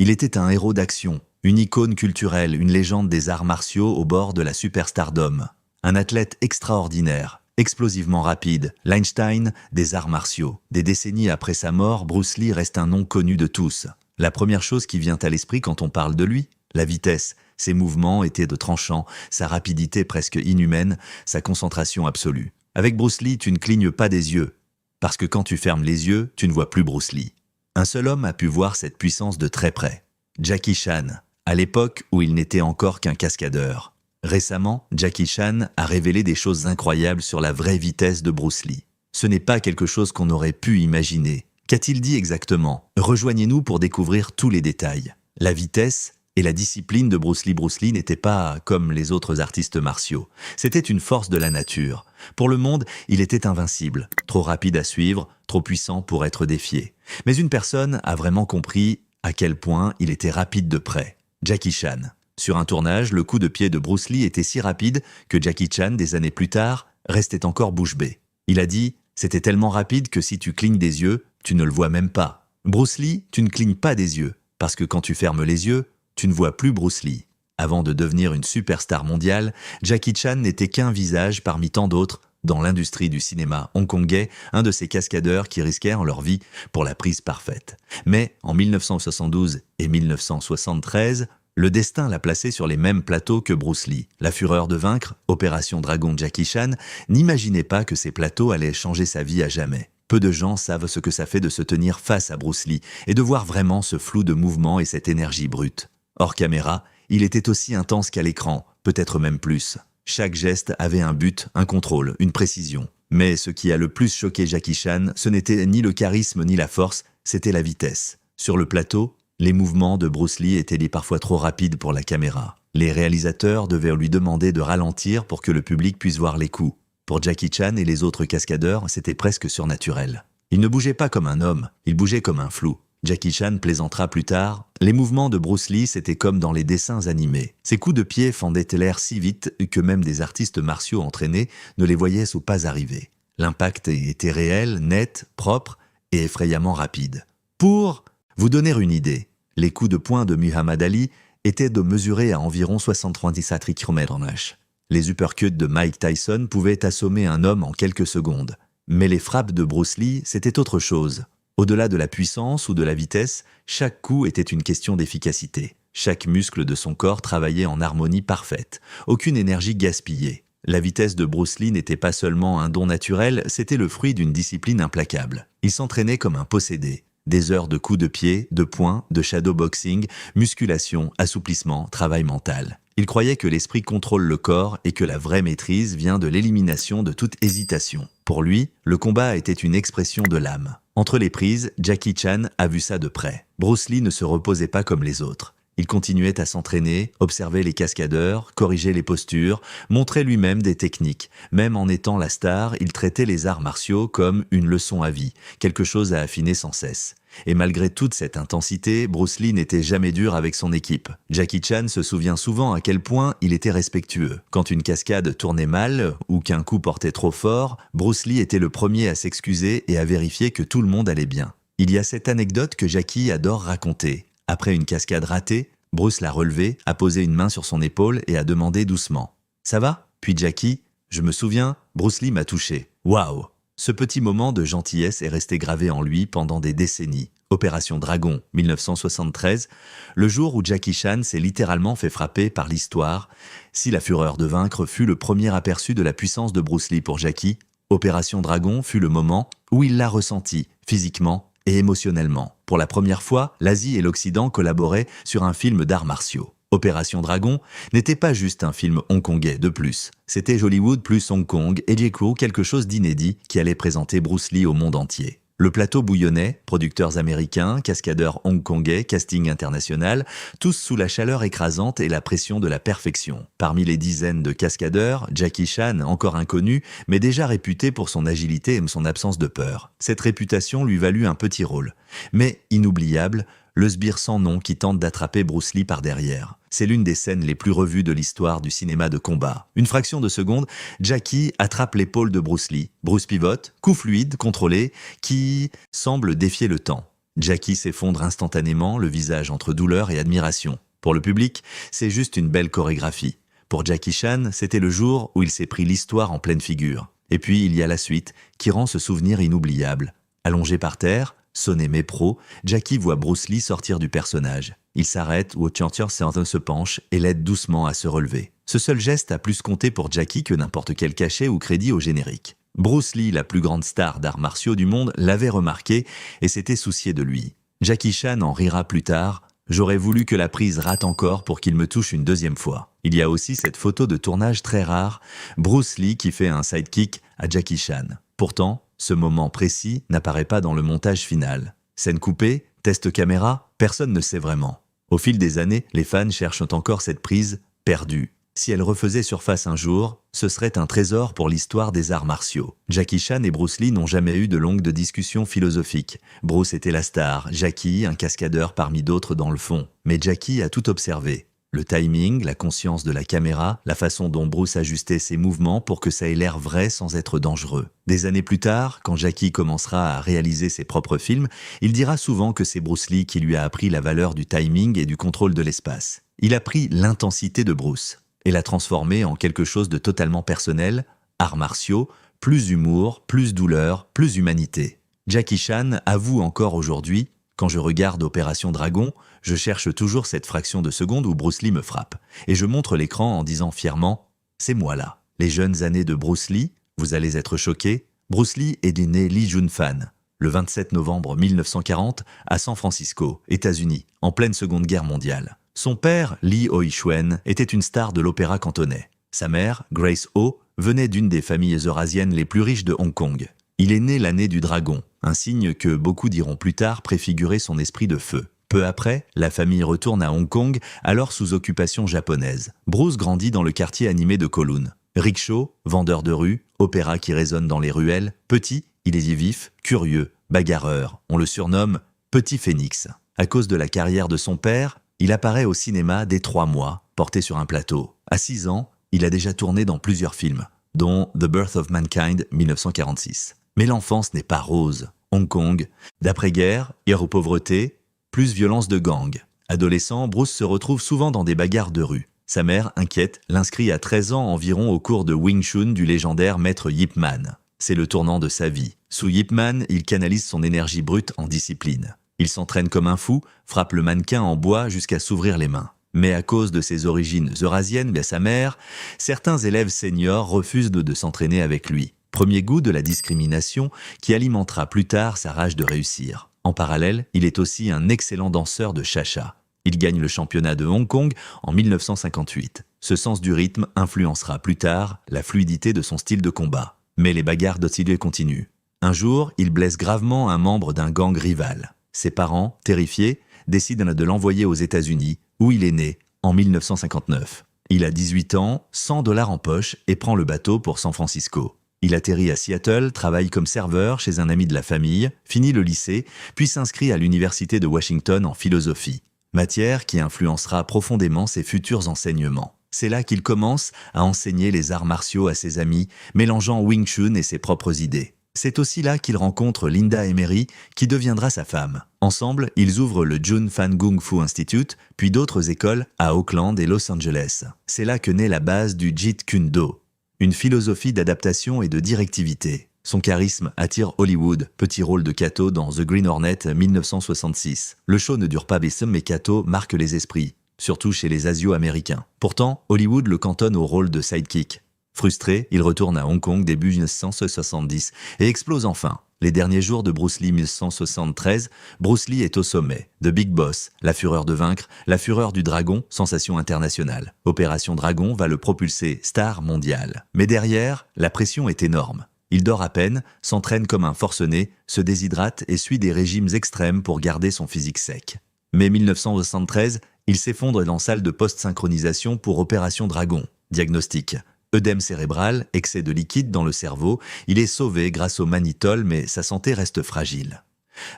Il était un héros d'action, une icône culturelle, une légende des arts martiaux au bord de la superstardom. Un athlète extraordinaire, explosivement rapide, l'Einstein des arts martiaux. Des décennies après sa mort, Bruce Lee reste un nom connu de tous. La première chose qui vient à l'esprit quand on parle de lui, la vitesse. Ses mouvements étaient de tranchants, sa rapidité presque inhumaine, sa concentration absolue. Avec Bruce Lee, tu ne clignes pas des yeux, parce que quand tu fermes les yeux, tu ne vois plus Bruce Lee. Un seul homme a pu voir cette puissance de très près. Jackie Chan, à l'époque où il n'était encore qu'un cascadeur. Récemment, Jackie Chan a révélé des choses incroyables sur la vraie vitesse de Bruce Lee. Ce n'est pas quelque chose qu'on aurait pu imaginer. Qu'a-t-il dit exactement? Rejoignez-nous pour découvrir tous les détails. La vitesse et la discipline de Bruce Lee. Bruce Lee n'était pas comme les autres artistes martiaux. C'était une force de la nature. Pour le monde, il était invincible, trop rapide à suivre, trop puissant pour être défié. Mais une personne a vraiment compris à quel point il était rapide de près. Jackie Chan. Sur un tournage, le coup de pied de Bruce Lee était si rapide que Jackie Chan, des années plus tard, restait encore bouche bée. Il a dit « C'était tellement rapide que si tu clignes des yeux, tu ne le vois même pas. Bruce Lee, tu ne clignes pas des yeux, parce que quand tu fermes les yeux, tu ne vois plus Bruce Lee. » Avant de devenir une superstar mondiale, Jackie Chan n'était qu'un visage parmi tant d'autres dans l'industrie du cinéma hongkongais, un de ces cascadeurs qui risquèrent leur vie pour la prise parfaite. Mais en 1972 et 1973, le destin l'a placé sur les mêmes plateaux que Bruce Lee. La fureur de vaincre, Opération Dragon Jackie Chan, n'imaginait pas que ces plateaux allaient changer sa vie à jamais. Peu de gens savent ce que ça fait de se tenir face à Bruce Lee et de voir vraiment ce flou de mouvement et cette énergie brute. Hors caméra, il était aussi intense qu'à l'écran, peut-être même plus. Chaque geste avait un but, un contrôle, une précision. Mais ce qui a le plus choqué Jackie Chan, ce n'était ni le charisme ni la force, c'était la vitesse. Sur le plateau, les mouvements de Bruce Lee étaient parfois trop rapides pour la caméra. Les réalisateurs devaient lui demander de ralentir pour que le public puisse voir les coups. Pour Jackie Chan et les autres cascadeurs, c'était presque surnaturel. Il ne bougeait pas comme un homme, il bougeait comme un flou. Jackie Chan plaisantera plus tard, les mouvements de Bruce Lee c'était comme dans les dessins animés. Ses coups de pied fendaient l'air si vite que même des artistes martiaux entraînés ne les voyaient sous pas arriver. L'impact était réel, net, propre et effrayamment rapide. Pour vous donner une idée, les coups de poing de Muhammad Ali étaient de mesurer à environ 73 km/h. Les uppercuts de Mike Tyson pouvaient assommer un homme en quelques secondes. Mais les frappes de Bruce Lee, c'était autre chose. Au-delà de la puissance ou de la vitesse, chaque coup était une question d'efficacité. Chaque muscle de son corps travaillait en harmonie parfaite. Aucune énergie gaspillée. La vitesse de Bruce Lee n'était pas seulement un don naturel, c'était le fruit d'une discipline implacable. Il s'entraînait comme un possédé. Des heures de coups de pied, de poing, de shadowboxing, musculation, assouplissement, travail mental. Il croyait que l'esprit contrôle le corps et que la vraie maîtrise vient de l'élimination de toute hésitation. Pour lui, le combat était une expression de l'âme. Entre les prises, Jackie Chan a vu ça de près. Bruce Lee ne se reposait pas comme les autres. Il continuait à s'entraîner, observer les cascadeurs, corriger les postures, montrer lui-même des techniques. Même en étant la star, il traitait les arts martiaux comme une leçon à vie, quelque chose à affiner sans cesse. Et malgré toute cette intensité, Bruce Lee n'était jamais dur avec son équipe. Jackie Chan se souvient souvent à quel point il était respectueux. Quand une cascade tournait mal ou qu'un coup portait trop fort, Bruce Lee était le premier à s'excuser et à vérifier que tout le monde allait bien. Il y a cette anecdote que Jackie adore raconter. Après une cascade ratée, Bruce l'a relevé, a posé une main sur son épaule et a demandé doucement « Ça va ?» Puis Jackie « Je me souviens, Bruce Lee m'a touché. Waouh !» Ce petit moment de gentillesse est resté gravé en lui pendant des décennies. Opération Dragon, 1973, le jour où Jackie Chan s'est littéralement fait frapper par l'histoire. Si la fureur de vaincre fut le premier aperçu de la puissance de Bruce Lee pour Jackie, Opération Dragon fut le moment où il l'a ressenti, physiquement et émotionnellement. Pour la première fois, l'Asie et l'Occident collaboraient sur un film d'arts martiaux. Opération Dragon n'était pas juste un film hongkongais de plus. C'était Hollywood plus Hong Kong et J.Crew, quelque chose d'inédit qui allait présenter Bruce Lee au monde entier. Le plateau bouillonnait, producteurs américains, cascadeurs hongkongais, casting international, tous sous la chaleur écrasante et la pression de la perfection. Parmi les dizaines de cascadeurs, Jackie Chan, encore inconnu, mais déjà réputé pour son agilité et son absence de peur. Cette réputation lui valut un petit rôle. Mais inoubliable, le sbire sans nom qui tente d'attraper Bruce Lee par derrière. C'est l'une des scènes les plus revues de l'histoire du cinéma de combat. Une fraction de seconde, Jackie attrape l'épaule de Bruce Lee. Bruce pivote, coup fluide, contrôlé, qui semble défier le temps. Jackie s'effondre instantanément, le visage entre douleur et admiration. Pour le public, c'est juste une belle chorégraphie. Pour Jackie Chan, c'était le jour où il s'est pris l'histoire en pleine figure. Et puis il y a la suite, qui rend ce souvenir inoubliable. Allongé par terre, sonné mépro, Jackie voit Bruce Lee sortir du personnage. Il s'arrête, se penche et l'aide doucement à se relever. Ce seul geste a plus compté pour Jackie que n'importe quel cachet ou crédit au générique. Bruce Lee, la plus grande star d'arts martiaux du monde, l'avait remarqué et s'était soucié de lui. Jackie Chan en rira plus tard. J'aurais voulu que la prise rate encore pour qu'il me touche une deuxième fois. Il y a aussi cette photo de tournage très rare, Bruce Lee qui fait un sidekick à Jackie Chan. Pourtant, ce moment précis n'apparaît pas dans le montage final. Scène coupée, test caméra, personne ne sait vraiment. Au fil des années, les fans cherchent encore cette prise perdue. Si elle refaisait surface un jour, ce serait un trésor pour l'histoire des arts martiaux. Jackie Chan et Bruce Lee n'ont jamais eu de longues discussions philosophiques. Bruce était la star, Jackie, un cascadeur parmi d'autres dans le fond. Mais Jackie a tout observé. Le timing, la conscience de la caméra, la façon dont Bruce ajustait ses mouvements pour que ça ait l'air vrai sans être dangereux. Des années plus tard, quand Jackie commencera à réaliser ses propres films, il dira souvent que c'est Bruce Lee qui lui a appris la valeur du timing et du contrôle de l'espace. Il a pris l'intensité de Bruce et l'a transformé en quelque chose de totalement personnel, arts martiaux, plus humour, plus douleur, plus humanité. Jackie Chan avoue encore aujourd'hui: quand je regarde Opération Dragon, je cherche toujours cette fraction de seconde où Bruce Lee me frappe. Et je montre l'écran en disant fièrement: c'est moi là. Les jeunes années de Bruce Lee, vous allez être choqués. Bruce Lee est né Lee Jun-fan, le 27 novembre 1940, à San Francisco, États-Unis, en pleine Seconde Guerre mondiale. Son père, Lee Hoi-Chuen, était une star de l'opéra cantonais. Sa mère, Grace Ho, venait d'une des familles eurasiennes les plus riches de Hong Kong. Il est né l'année du dragon, un signe que beaucoup diront plus tard préfigurer son esprit de feu. Peu après, la famille retourne à Hong Kong, alors sous occupation japonaise. Bruce grandit dans le quartier animé de Kowloon. Rickshaw, vendeur de rue, opéra qui résonne dans les ruelles. Petit, il est vif, curieux, bagarreur. On le surnomme Petit Phénix. À cause de la carrière de son père, il apparaît au cinéma dès 3 mois, porté sur un plateau. À 6 ans, il a déjà tourné dans plusieurs films, dont The Birth of Mankind 1946. Mais l'enfance n'est pas rose. Hong Kong, d'après-guerre, guerre aux pauvretés, plus violence de gang. Adolescent, Bruce se retrouve souvent dans des bagarres de rue. Sa mère, inquiète, l'inscrit à 13 ans environ au cours de Wing Chun du légendaire maître Yip Man. C'est le tournant de sa vie. Sous Yip Man, il canalise son énergie brute en discipline. Il s'entraîne comme un fou, frappe le mannequin en bois jusqu'à s'ouvrir les mains. Mais à cause de ses origines eurasiennes via sa mère, certains élèves seniors refusent de s'entraîner avec lui. Premier goût de la discrimination qui alimentera plus tard sa rage de réussir. En parallèle, il est aussi un excellent danseur de cha-cha. Il gagne le championnat de Hong Kong en 1958. Ce sens du rythme influencera plus tard la fluidité de son style de combat. Mais les bagarres d'Otsilue continuent. Un jour, il blesse gravement un membre d'un gang rival. Ses parents, terrifiés, décident de l'envoyer aux États-Unis, où il est né, en 1959. Il a 18 ans, $100 en poche et prend le bateau pour San Francisco. Il atterrit à Seattle, travaille comme serveur chez un ami de la famille, finit le lycée, puis s'inscrit à l'université de Washington en philosophie, matière qui influencera profondément ses futurs enseignements. C'est là qu'il commence à enseigner les arts martiaux à ses amis, mélangeant Wing Chun et ses propres idées. C'est aussi là qu'il rencontre Linda Emery, qui deviendra sa femme. Ensemble, ils ouvrent le Jun Fan Kung Fu Institute, puis d'autres écoles à Oakland et Los Angeles. C'est là que naît la base du Jeet Kune Do, une philosophie d'adaptation et de directivité. Son charisme attire Hollywood, petit rôle de Kato dans The Green Hornet 1966. Le show ne dure pas mais Kato marque les esprits, surtout chez les Asio-américains. Pourtant, Hollywood le cantonne au rôle de sidekick. Frustré, il retourne à Hong Kong début 1970 et explose enfin. Les derniers jours de Bruce Lee 1973, Bruce Lee est au sommet. The Big Boss, la fureur de vaincre, la fureur du dragon, sensation internationale. Opération Dragon va le propulser star mondial. Mais derrière, la pression est énorme. Il dort à peine, s'entraîne comme un forcené, se déshydrate et suit des régimes extrêmes pour garder son physique sec. Mais 1973, il s'effondre dans salle de post-synchronisation pour Opération Dragon. Diagnostic: œdème cérébral, excès de liquide dans le cerveau. Il est sauvé grâce au mannitol, mais sa santé reste fragile.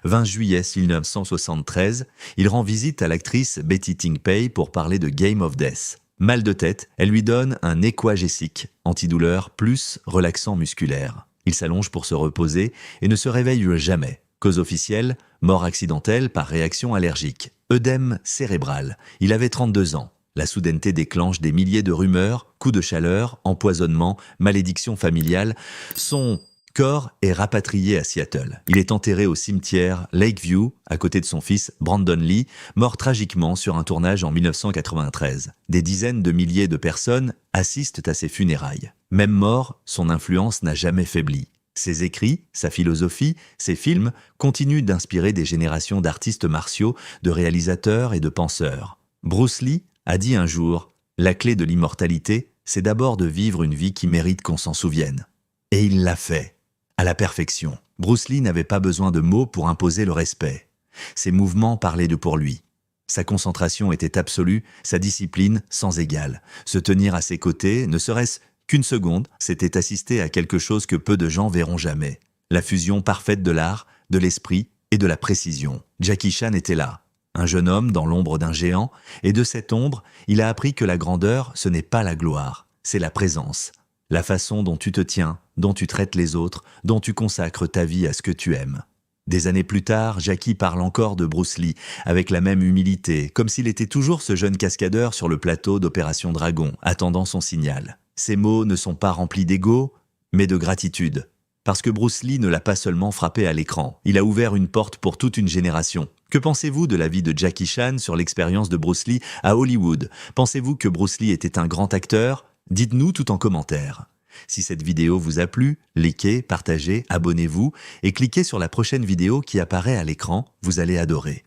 20 juillet 1973, il rend visite à l'actrice Betty Ting Pei pour parler de Game of Death. Mal de tête, elle lui donne un Equagesic, antidouleur plus relaxant musculaire. Il s'allonge pour se reposer et ne se réveille jamais. Cause officielle, mort accidentelle par réaction allergique. Œdème cérébral. Il avait 32 ans. La soudaineté déclenche des milliers de rumeurs, coups de chaleur, empoisonnement, malédiction familiale. Son corps est rapatrié à Seattle. Il est enterré au cimetière Lakeview, à côté de son fils Brandon Lee, mort tragiquement sur un tournage en 1993. Des dizaines de milliers de personnes assistent à ses funérailles. Même mort, son influence n'a jamais faibli. Ses écrits, sa philosophie, ses films continuent d'inspirer des générations d'artistes martiaux, de réalisateurs et de penseurs. Bruce Lee a dit un jour « La clé de l'immortalité, c'est d'abord de vivre une vie qui mérite qu'on s'en souvienne. » Et il l'a fait, à la perfection. Bruce Lee n'avait pas besoin de mots pour imposer le respect. Ses mouvements parlaient de pour lui. Sa concentration était absolue, sa discipline sans égale. Se tenir à ses côtés, ne serait-ce qu'une seconde, c'était assister à quelque chose que peu de gens verront jamais. La fusion parfaite de l'art, de l'esprit et de la précision. Jackie Chan était là. Un jeune homme dans l'ombre d'un géant, et de cette ombre, il a appris que la grandeur, ce n'est pas la gloire, c'est la présence. La façon dont tu te tiens, dont tu traites les autres, dont tu consacres ta vie à ce que tu aimes. Des années plus tard, Jackie parle encore de Bruce Lee, avec la même humilité, comme s'il était toujours ce jeune cascadeur sur le plateau d'Opération Dragon, attendant son signal. Ces mots ne sont pas remplis d'ego, mais de gratitude. Parce que Bruce Lee ne l'a pas seulement frappé à l'écran, il a ouvert une porte pour toute une génération. Que pensez-vous de l'avis de Jackie Chan sur l'expérience de Bruce Lee à Hollywood? Pensez-vous que Bruce Lee était un grand acteur? Dites-nous tout en commentaire. Si cette vidéo vous a plu, likez, partagez, abonnez-vous et cliquez sur la prochaine vidéo qui apparaît à l'écran, vous allez adorer.